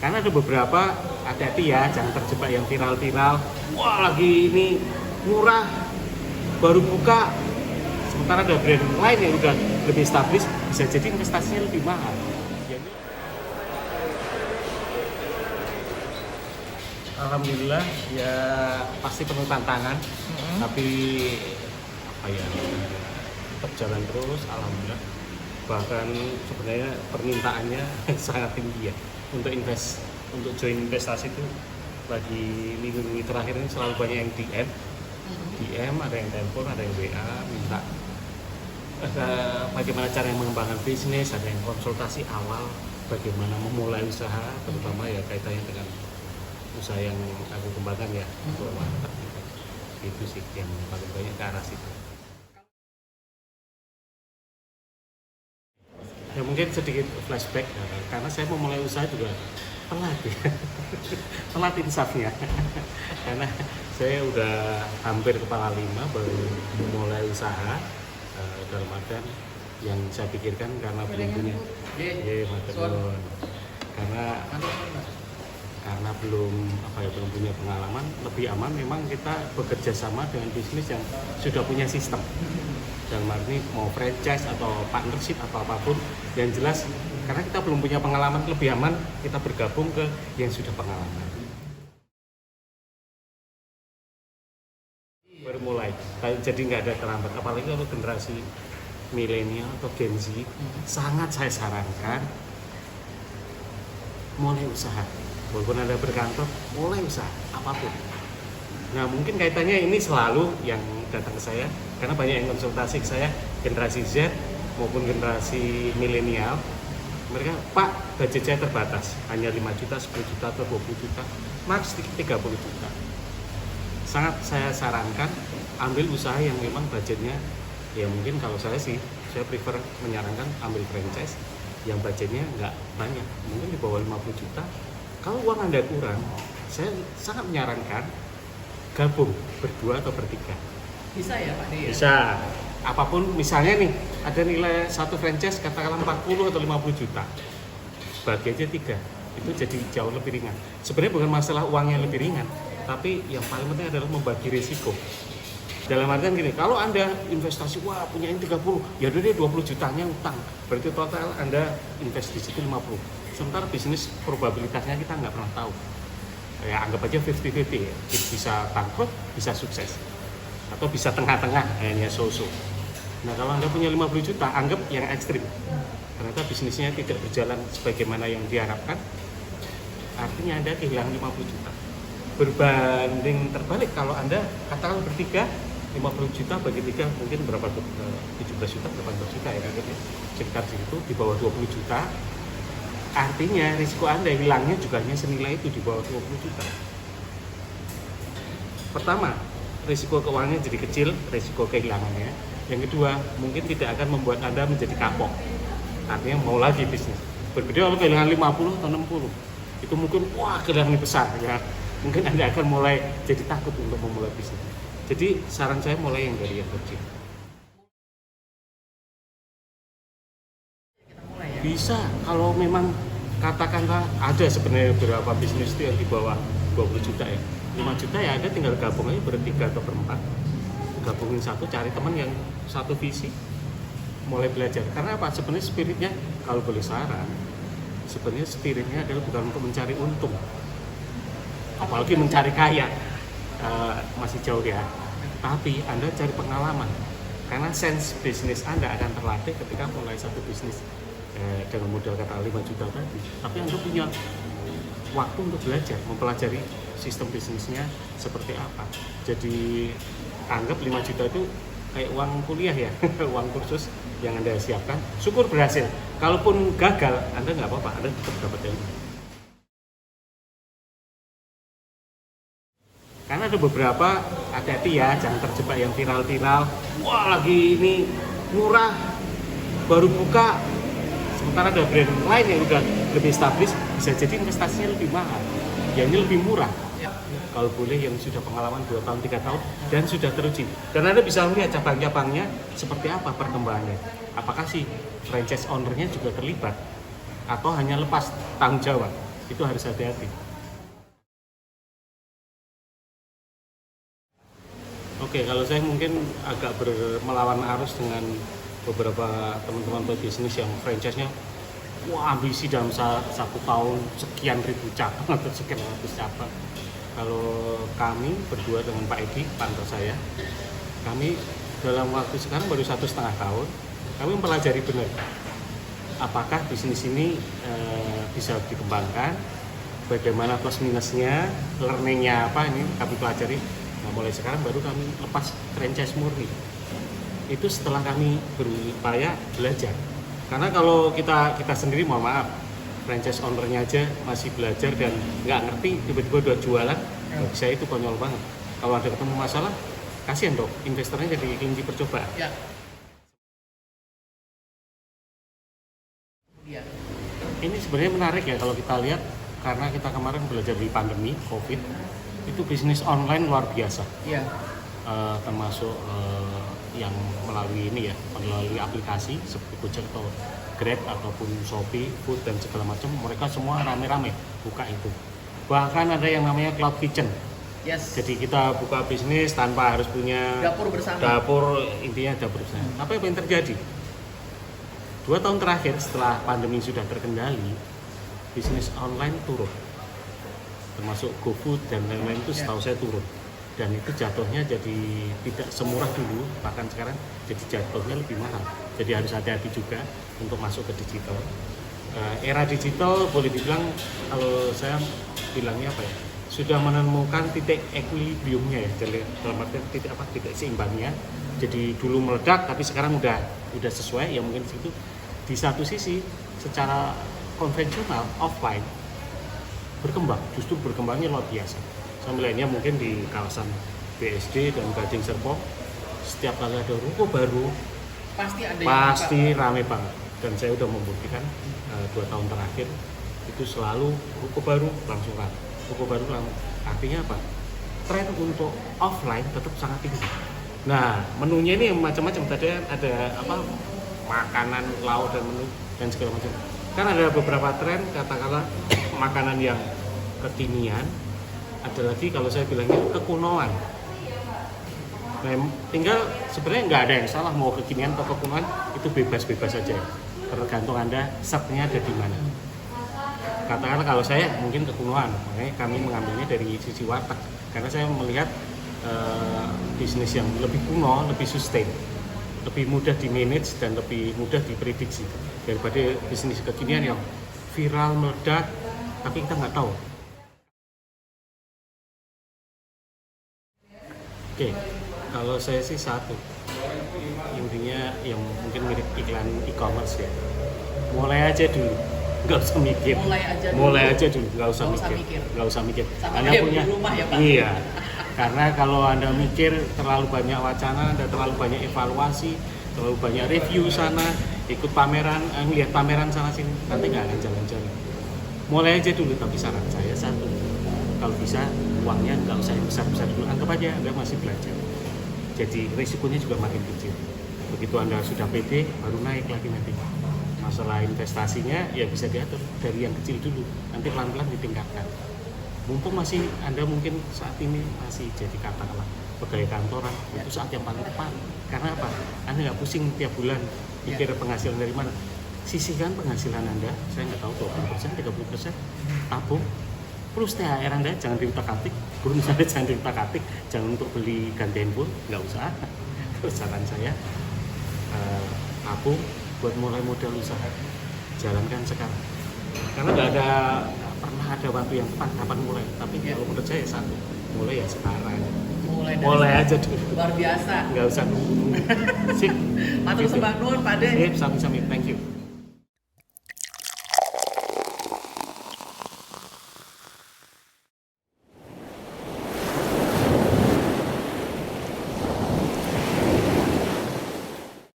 Karena ada beberapa, hati-hati ya, jangan terjebak yang viral-viral. Wah, lagi ini murah, baru buka. Sementara ada brand lain yang udah lebih established, bisa jadi investasinya lebih mahal. Alhamdulillah ya pasti penuh tantangan, tapi apa ya, tetap jalan terus. Alhamdulillah, bahkan sebenarnya permintaannya sangat tinggi ya untuk join investasi itu. Lagi minggu-minggu terakhir ini selalu banyak yang DM, ada yang telepon, ada yang WA minta bagaimana cara yang mengembangkan bisnis, ada yang konsultasi awal bagaimana memulai usaha, terutama ya kaitannya dengan usaha yang aku kembangkan ya, untuk mantap gitu. Itu sih yang paling banyak ke arah situ. Ya mungkin sedikit flashback karena saya memulai usaha juga telat ya. Telat insafnya. Karena saya udah hampir kepala 5 baru memulai usaha, dalam artian yang saya pikirkan karena belum punya karena belum punya pengalaman, lebih aman memang kita bekerja sama dengan bisnis yang sudah punya sistem. Dalam arti mau franchise atau partnership atau apapun, yang jelas karena kita belum punya pengalaman, lebih aman kita bergabung ke yang sudah pengalaman. Baru mulai, jadi nggak ada terlambat, apalagi kalau generasi milenial atau Gen Z, sangat saya sarankan mulai usaha. Walaupun Anda berkantor, mulai usaha apapun. Nah, mungkin kaitannya ini selalu yang datang ke saya, karena banyak yang konsultasi ke saya, generasi Z maupun generasi milenial. Mereka, Pak, budget saya terbatas, hanya 5 juta, 10 juta, atau 20 juta, maks 30 juta. Sangat saya sarankan, ambil usaha yang memang budgetnya, ya mungkin kalau saya sih, saya prefer menyarankan ambil franchise yang budgetnya nggak banyak, mungkin di bawah 50 juta. Kalau uang Anda kurang, saya sangat menyarankan gabung berdua atau bertiga. Bisa ya Pak D? Bisa. Apapun, misalnya nih, ada nilai satu franchise katakanlah 40 atau 50 juta. Bagi aja 3, itu jadi jauh lebih ringan. Sebenarnya bukan masalah uangnya lebih ringan, tapi yang paling penting adalah membagi risiko. Dalam artian gini, kalau Anda investasi, wah punya ini 30, ya udah deh 20 jutanya utang. Berarti total Anda invest di situ 50. Sementara bisnis probabilitasnya kita nggak pernah tahu. Ya anggap aja 50-50 ya. Bisa bangkrut, bisa sukses. Atau bisa tengah-tengah, hanya so-so. Nah kalau Anda punya 50 juta, anggap yang ekstrim. Ternyata bisnisnya tidak berjalan sebagaimana yang diharapkan, artinya Anda kehilangan 50 juta. Berbanding terbalik, kalau Anda katakan bertiga, 50 juta bagi 3 mungkin berapa tuh? 17 juta, 18 juta ya kan? Sekitar situ, di bawah 20 juta. Artinya risiko Anda hilangnya juga hanya senilai itu, di bawah 20 juta. Pertama, risiko keuangannya jadi kecil, risiko kehilangannya. Yang kedua, mungkin tidak akan membuat Anda menjadi kapok. Artinya mau lagi bisnis. Berbeda kalau kehilangan 50 atau 60. Itu mungkin, wah kehilangan besar ya. Mungkin Anda akan mulai jadi takut untuk memulai bisnis. Jadi saran saya mulai yang dari yang kecil. Bisa, kalau memang katakanlah ada sebenarnya beberapa bisnis itu yang di bawah 20 juta ya. 5 juta ya Anda tinggal gabung aja bertiga atau berempat. Gabungin satu, cari teman yang satu visi, mulai belajar. Karena apa? Sebenarnya spiritnya, kalau boleh saran, sebenarnya spiritnya adalah bukan untuk mencari untung. Apalagi mencari kaya, masih jauh ya. Tapi Anda cari pengalaman. Karena sense bisnis Anda akan terlatih ketika mulai satu bisnis dengan modal kata 5 juta tadi. Tapi Anda punya waktu untuk belajar, mempelajari sistem bisnisnya seperti apa. Jadi anggap 5 juta itu kayak uang kuliah ya, uang kursus yang Anda siapkan. Syukur berhasil. Kalaupun gagal, Anda nggak apa-apa, Anda tetap dapat ilmu. Karena ada beberapa, hati-hati ya, jangan terjebak yang viral-viral. Wah lagi ini murah, baru buka. Sementara ada brand lain yang udah lebih established, bisa jadi investasinya lebih mahal. Yang ini lebih murah. Kalau boleh yang sudah pengalaman 2 tahun, 3 tahun, dan sudah teruji. Dan Anda bisa lihat cabang-cabangnya seperti apa perkembangannya. Apakah si franchise owner-nya juga terlibat? Atau hanya lepas tanggung jawab? itu harus hati-hati. Oke, kalau saya mungkin agak melawan arus dengan beberapa teman-teman pebisnis yang franchise-nya ambisi dalam satu tahun sekian ribu cabang atau sekian ratus cabang. Kalau kami berdua dengan Pak Edi, partner saya, kami dalam waktu sekarang baru 1,5 tahun, kami mempelajari benar apakah bisnis ini bisa dikembangkan, bagaimana plus minusnya, learningnya apa, ini kami pelajari. Nah, mulai sekarang baru kami lepas franchise murni. Itu setelah kami berupaya belajar. Karena kalau kita sendiri, mohon maaf, franchise ownernya aja masih belajar dan nggak ngerti, tiba-tiba udah jualan, bagi saya itu konyol banget. Kalau ada ketemu masalah, kasihan dok, investornya jadi kelinci percobaan. Ya. Ini sebenarnya menarik ya kalau kita lihat, karena kita kemarin belajar di pandemi COVID, itu bisnis online luar biasa. Iya. Termasuk yang melalui ini ya, melalui aplikasi seperti Gojek atau Grab ataupun Shopee, Food dan segala macam, mereka semua rame-rame buka itu. Bahkan ada yang namanya cloud kitchen. Yes. Jadi kita buka bisnis tanpa harus punya Dapur bersama. Intinya dapur bersama. Apa yang terjadi? 2 tahun terakhir setelah pandemi sudah terkendali, bisnis online turun. Termasuk GoFood dan lain-lain itu setahu saya turun. Dan itu jatuhnya jadi tidak semurah dulu, bahkan sekarang jadi jatuhnya lebih mahal. Jadi harus hati-hati juga untuk masuk ke digital. Era digital boleh dibilang, kalau saya bilangnya apa ya, sudah menemukan titik equilibriumnya ya, jadi dalam artian titik seimbangnya. Jadi dulu meledak, tapi sekarang udah sesuai ya, mungkin situ. Di satu sisi secara konvensional offline berkembang, justru berkembangnya luar biasa. Saya melihatnya mungkin di kawasan BSD dan Gading Serpong, setiap kali ada ruko baru pasti rame banget. Dan saya udah membuktikan 2 tahun terakhir itu selalu ruko baru langsung rame. Ruko baru artinya apa? Tren untuk offline tetap sangat tinggi. Nah, menunya ini macam-macam. Tadi ada apa? Makanan, lauk dan menu dan segala macam. Kan ada beberapa tren, katakanlah makanan yang kekinian, ada lagi kalau saya bilangnya kekunoan. Nah, tinggal sebenarnya nggak ada yang salah mau kekinian atau kekunoan, itu bebas-bebas saja. Tergantung Anda setnya ada di mana. Katakanlah kalau saya mungkin kekunoan, makanya kami mengambilnya dari sisi warteg. Karena saya melihat bisnis yang lebih kuno, lebih sustain, lebih mudah di manage dan lebih mudah diprediksi daripada bisnis kekinian yang viral, meledak, tapi kita nggak tahu. Oke, kalau saya sih satu, intinya yang mungkin mirip iklan e-commerce ya, mulai aja dulu, nggak usah mikir. Mulai aja dulu, nggak usah mikir. Anda punya rumah ya Pak? Iya, karena kalau Anda mikir terlalu banyak wacana, Anda terlalu banyak evaluasi, terlalu banyak review sana, ikut pameran, lihat pameran sana sini, nanti nggak akan jalan-jalan. Mulai aja dulu, tapi saran saya satu, kalau bisa uangnya nggak usah yang besar-besar dulu, anggap aja Anda masih belajar. Jadi risikonya juga makin kecil. Begitu Anda sudah pede, baru naik lagi nanti. Masalah investasinya ya bisa diatur dari yang kecil dulu, nanti pelan-pelan ditingkatkan. Mumpung masih Anda mungkin saat ini masih jadi katakanlah pegawai kantoran, itu saat yang paling tepat. Karena apa? Anda nggak pusing tiap bulan pikir penghasilan dari mana. Sisihkan penghasilan Anda, saya nggak tahu 20%, 30%, tabung. Plus THR Anda jangan diutak-atik, bonus Anda jangan diutak-atik, jangan untuk beli ganti handphone, nggak usah. Terus saran saya, tabung buat mulai modal usaha, jalankan sekarang. Karena nggak pernah ada waktu yang tepat kapan mulai. Tapi kalau menurut saya satu, mulai ya sekarang. Mulai aja dulu. Luar biasa. Nggak usah nunggu. Sip. Matur sembah nuwun Pak De. Sip, sami-sami. Thank you.